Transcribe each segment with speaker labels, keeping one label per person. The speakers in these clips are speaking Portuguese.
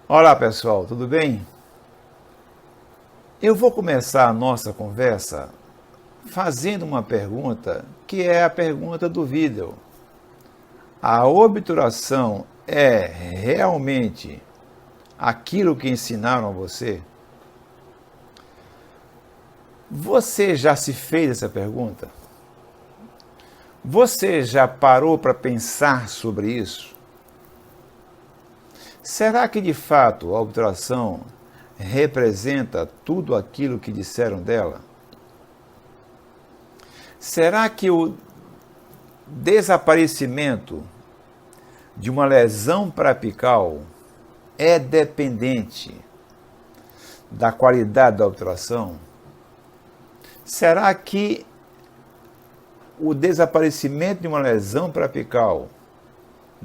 Speaker 1: Olá pessoal, tudo bem? Eu vou começar a nossa conversa fazendo uma pergunta que é a pergunta do vídeo. A obturação é realmente aquilo que ensinaram a você? Você já se fez essa pergunta? Você já parou para pensar sobre isso? Será que de fato a obturação representa tudo aquilo que disseram dela? Será que o desaparecimento de uma lesão parapical é dependente da qualidade da obturação? Será que o desaparecimento de uma lesão parapical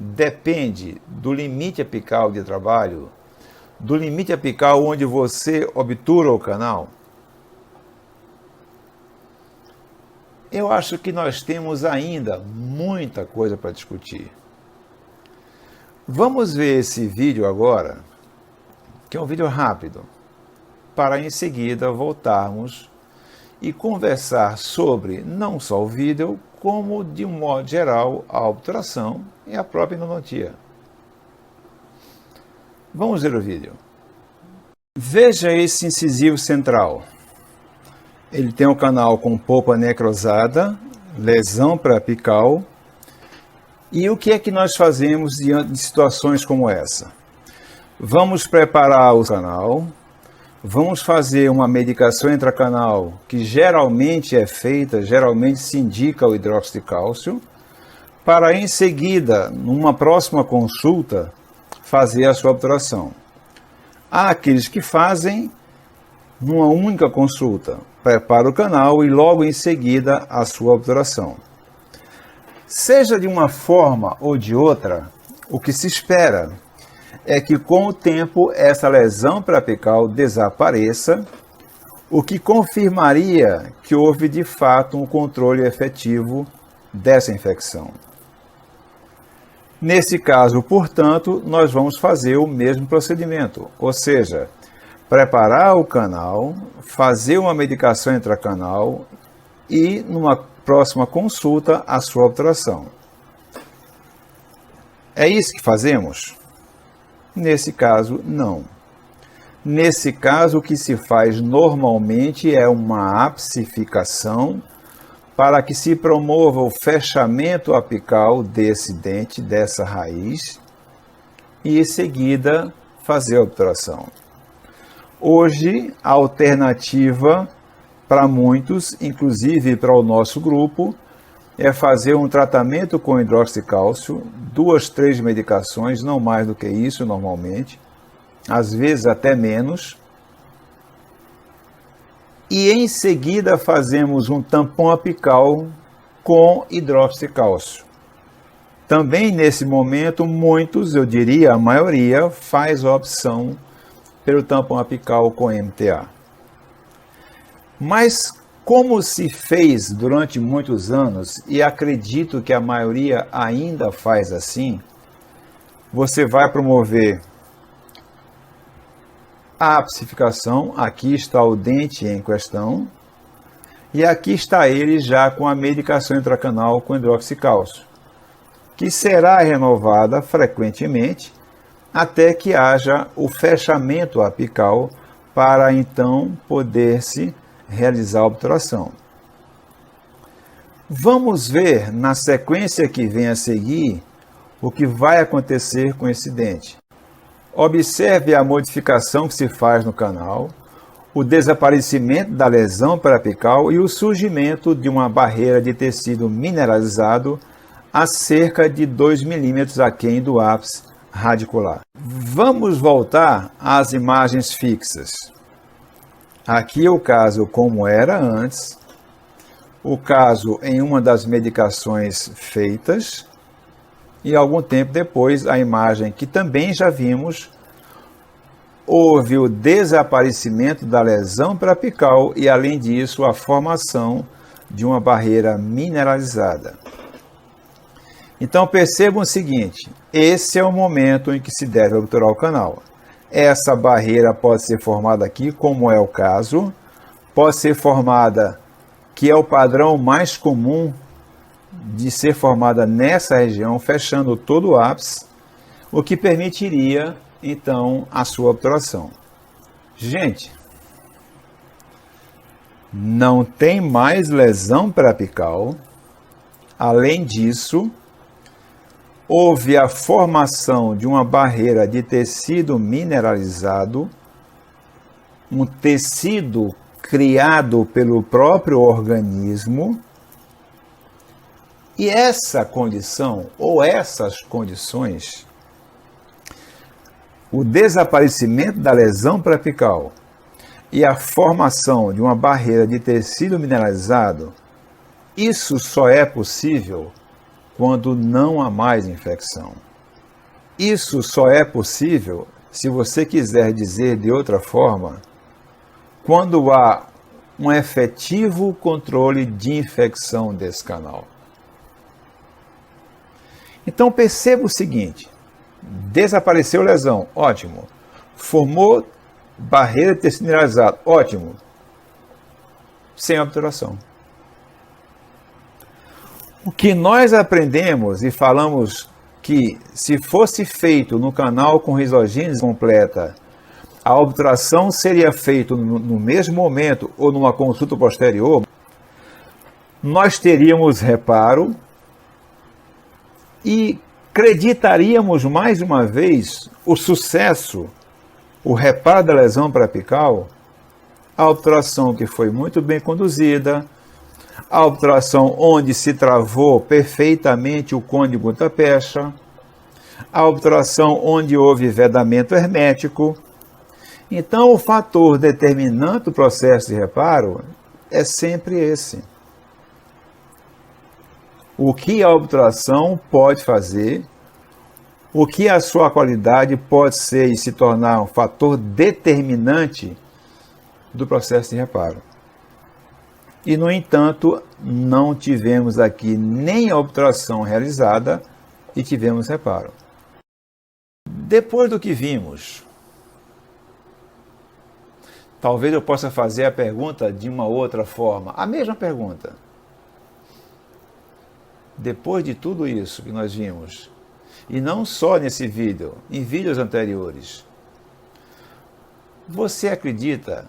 Speaker 1: depende do limite apical de trabalho, do limite apical onde você obtura o canal? Eu acho que nós temos ainda muita coisa para discutir. Vamos ver esse vídeo agora, que é um vídeo rápido, para em seguida voltarmos e conversar sobre não só o vídeo, como de um modo geral a obturação e a própria endodontia. Vamos ver o vídeo. Veja esse incisivo central. Ele tem um canal com polpa necrosada, lesão parapical. E o que é que nós fazemos diante de situações como essa? Vamos preparar o canal, vamos fazer uma medicação intracanal que geralmente é feita, geralmente se indica o hidróxido de cálcio, para em seguida, numa próxima consulta, fazer a sua obturação. Há aqueles que fazem numa única consulta, prepara o canal e logo em seguida a sua obturação. Seja de uma forma ou de outra, o que se espera é que com o tempo essa lesão parapical desapareça, o que confirmaria que houve de fato um controle efetivo dessa infecção. Nesse caso, portanto, nós vamos fazer o mesmo procedimento, ou seja, preparar o canal, fazer uma medicação intracanal e, numa próxima consulta, a sua obturação. É isso que fazemos? Nesse caso, não. Nesse caso, o que se faz normalmente é uma apsificação para que se promova o fechamento apical desse dente, dessa raiz, e em seguida fazer a obturação. Hoje, a alternativa para muitos, inclusive para o nosso grupo, é fazer um tratamento com hidróxido de cálcio, 2, 3 medicações, não mais do que isso normalmente, às vezes até menos. E em seguida fazemos um tampão apical com hidróxido de cálcio. Também nesse momento, muitos, eu diria a maioria, faz a opção pelo tampão apical com MTA. Mas como se fez durante muitos anos, e acredito que a maioria ainda faz assim, você vai promover a apsificação, aqui está o dente em questão, e aqui está ele já com a medicação intracanal com hidróxido de cálcio, que será renovada frequentemente até que haja o fechamento apical para então poder-se realizar a obturação. Vamos ver na sequência que vem a seguir o que vai acontecer com esse dente. Observe a modificação que se faz no canal, o desaparecimento da lesão parapical e o surgimento de uma barreira de tecido mineralizado a cerca de 2 milímetros aquém do ápice radicular. Vamos voltar às imagens fixas. Aqui é o caso como era antes, o caso em uma das medicações feitas, e algum tempo depois a imagem que também já vimos, houve o desaparecimento da lesão parapical e, além disso, a formação de uma barreira mineralizada. Então percebam o seguinte, esse é o momento em que se deve obturar o canal. Essa barreira pode ser formada aqui, como é o caso, pode ser formada, que é o padrão mais comum de ser formada nessa região, fechando todo o ápice, o que permitiria, então, a sua obturação. Gente, não tem mais lesão periapical. Além disso, houve a formação de uma barreira de tecido mineralizado, um tecido criado pelo próprio organismo, e essa condição, ou essas condições, o desaparecimento da lesão periapical e a formação de uma barreira de tecido mineralizado, isso só é possível quando não há mais infecção. Isso só é possível, se você quiser dizer de outra forma, quando há um efetivo controle de infecção desse canal. Então perceba o seguinte: desapareceu lesão, ótimo. Formou barreira de tecido mineralizado, ótimo. Sem obturação. O que nós aprendemos e falamos que, se fosse feito no canal com rizogênese completa, a obturação seria feita no mesmo momento ou numa consulta posterior, nós teríamos reparo e acreditaríamos mais uma vez o sucesso, o reparo da lesão periapical, a obturação que foi muito bem conduzida, a obturação onde se travou perfeitamente o cone de gutta-percha, a obturação onde houve vedamento hermético. Então, o fator determinante do processo de reparo é sempre esse. O que a obturação pode fazer, o que a sua qualidade pode ser e se tornar um fator determinante do processo de reparo. E, no entanto, não tivemos aqui nem a obturação realizada e tivemos reparo. Depois do que vimos, talvez eu possa fazer a pergunta de uma outra forma, a mesma pergunta. Depois de tudo isso que nós vimos, e não só nesse vídeo, em vídeos anteriores, você acredita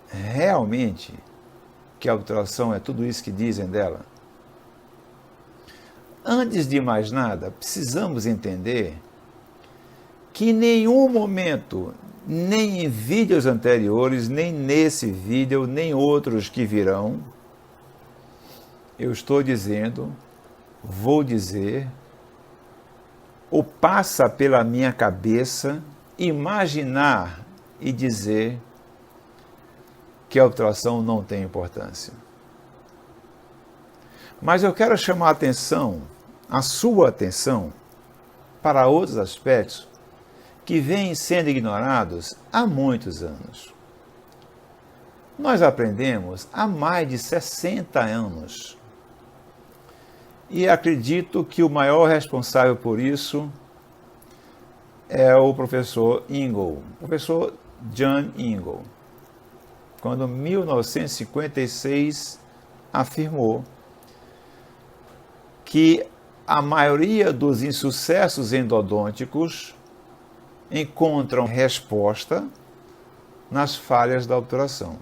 Speaker 1: realmente que a obturação é tudo isso que dizem dela? Antes de mais nada, precisamos entender que em nenhum momento, nem em vídeos anteriores, nem nesse vídeo, nem outros que virão, eu estou dizendo, vou dizer, ou passa pela minha cabeça imaginar e dizer que a obturação não tem importância. Mas eu quero chamar a atenção, a sua atenção, para outros aspectos que vêm sendo ignorados há muitos anos. Nós aprendemos há mais de 60 anos. E acredito que o maior responsável por isso é o professor Ingold, professor John Ingold, quando em 1956 afirmou que a maioria dos insucessos endodônticos encontram resposta nas falhas da obturação.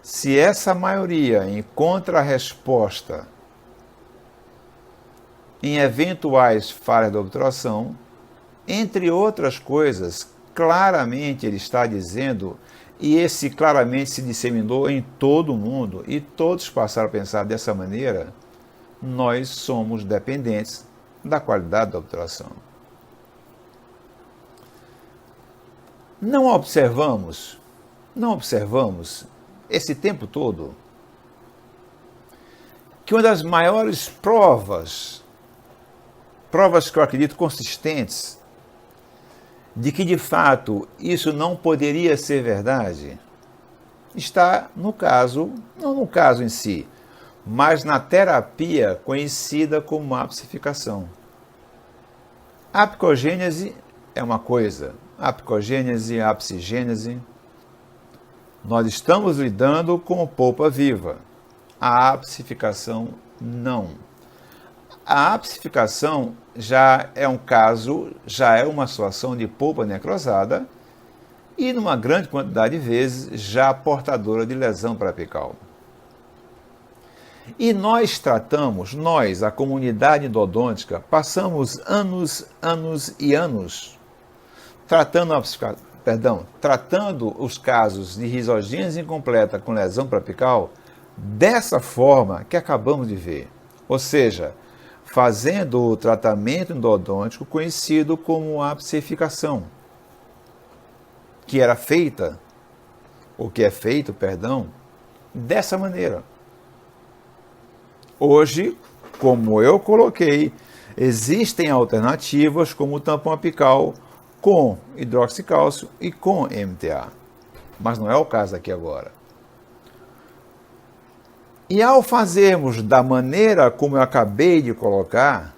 Speaker 1: Se essa maioria encontra a resposta em eventuais falhas da obturação, entre outras coisas, claramente ele está dizendo, e esse claramente se disseminou em todo o mundo, e todos passaram a pensar dessa maneira, nós somos dependentes da qualidade da obturação. Não observamos esse tempo todo que uma das maiores provas que eu acredito consistentes, de que de fato isso não poderia ser verdade, está no caso, não no caso em si, mas na terapia conhecida como apsificação. A apicogênese é uma coisa, apicogênese, apsigênese. Nós estamos lidando com polpa viva. A apsificação, não. A apsificação já é um caso, já é uma situação de polpa necrosada e, numa grande quantidade de vezes, já portadora de lesão parapical. E nós tratamos, nós, a comunidade endodôntica, passamos anos e anos tratando os casos de risogênese incompleta com lesão parapical dessa forma que acabamos de ver. Ou seja, fazendo o tratamento endodôntico conhecido como apsificação, que era feita, ou que é feito, perdão, dessa maneira. Hoje, como eu coloquei, existem alternativas como o tampão apical com hidroxicálcio e com MTA. Mas não é o caso aqui agora. E ao fazermos da maneira como eu acabei de colocar,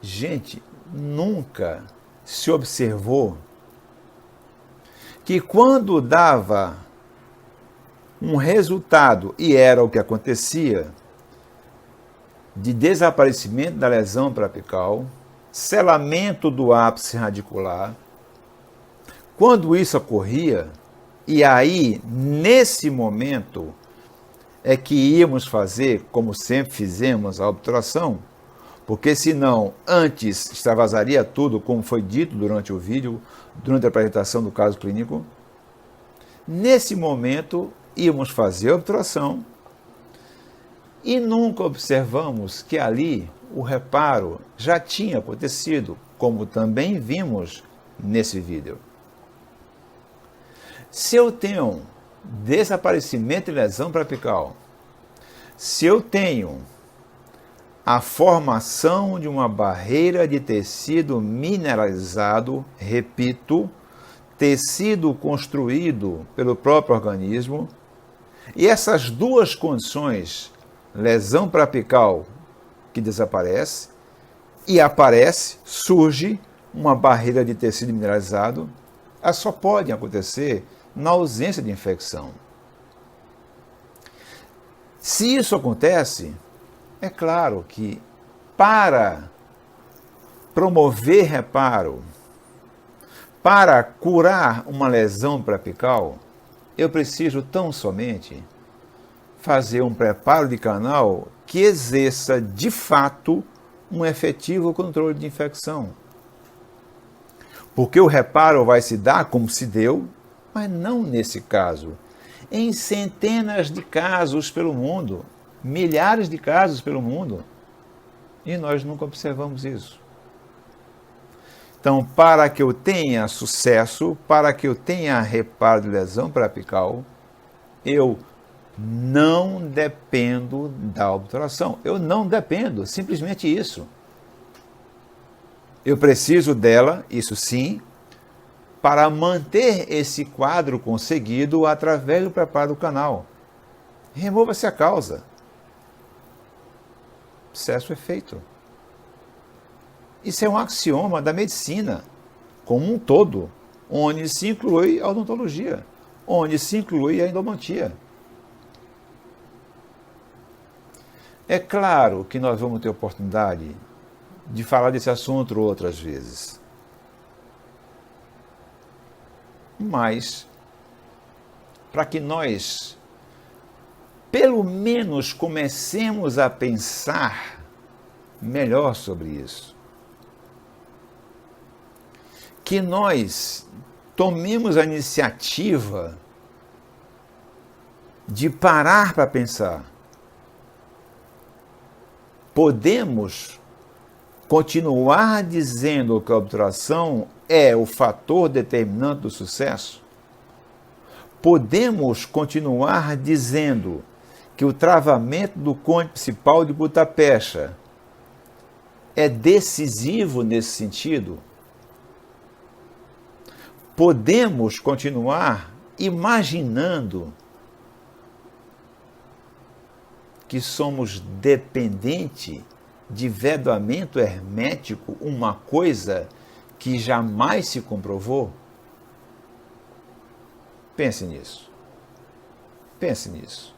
Speaker 1: gente, nunca se observou que quando dava um resultado, e era o que acontecia, de desaparecimento da lesão parapical, selamento do ápice radicular, quando isso ocorria, e aí, nesse momento, é que íamos fazer, como sempre fizemos, a obturação, porque senão, antes extravasaria tudo, como foi dito durante o vídeo, durante a apresentação do caso clínico. Nesse momento, íamos fazer a obturação e nunca observamos que ali o reparo já tinha acontecido, como também vimos nesse vídeo. Se eu tenho desaparecimento e lesão parapical, se eu tenho a formação de uma barreira de tecido mineralizado, repito, tecido construído pelo próprio organismo, e essas duas condições, lesão parapical que desaparece e aparece, surge uma barreira de tecido mineralizado, elas só podem acontecer na ausência de infecção. Se isso acontece, é claro que para promover reparo, para curar uma lesão parapical, eu preciso tão somente fazer um preparo de canal que exerça de fato um efetivo controle de infecção. Porque o reparo vai se dar como se deu, mas não nesse caso. Em centenas de casos pelo mundo, milhares de casos pelo mundo, e nós nunca observamos isso. Então, para que eu tenha sucesso, para que eu tenha reparo de lesão parapical, eu não dependo da obturação. Eu não dependo, simplesmente isso. Eu preciso dela, isso sim, para manter esse quadro conseguido através do preparo do canal. Remova-se a causa. O processo é feito. Isso é um axioma da medicina como um todo, onde se inclui a odontologia, onde se inclui a endodontia. É claro que nós vamos ter oportunidade de falar desse assunto outras vezes. Mas, para que nós, pelo menos, comecemos a pensar melhor sobre isso, que nós tomemos a iniciativa de parar para pensar. Podemos continuar dizendo que a obturação é o fator determinante do sucesso? Podemos continuar dizendo que o travamento do cone principal de gutapecha é decisivo nesse sentido? Podemos continuar imaginando que somos dependentes de vedamento hermético, uma coisa que jamais se comprovou? Pense nisso. Pense nisso.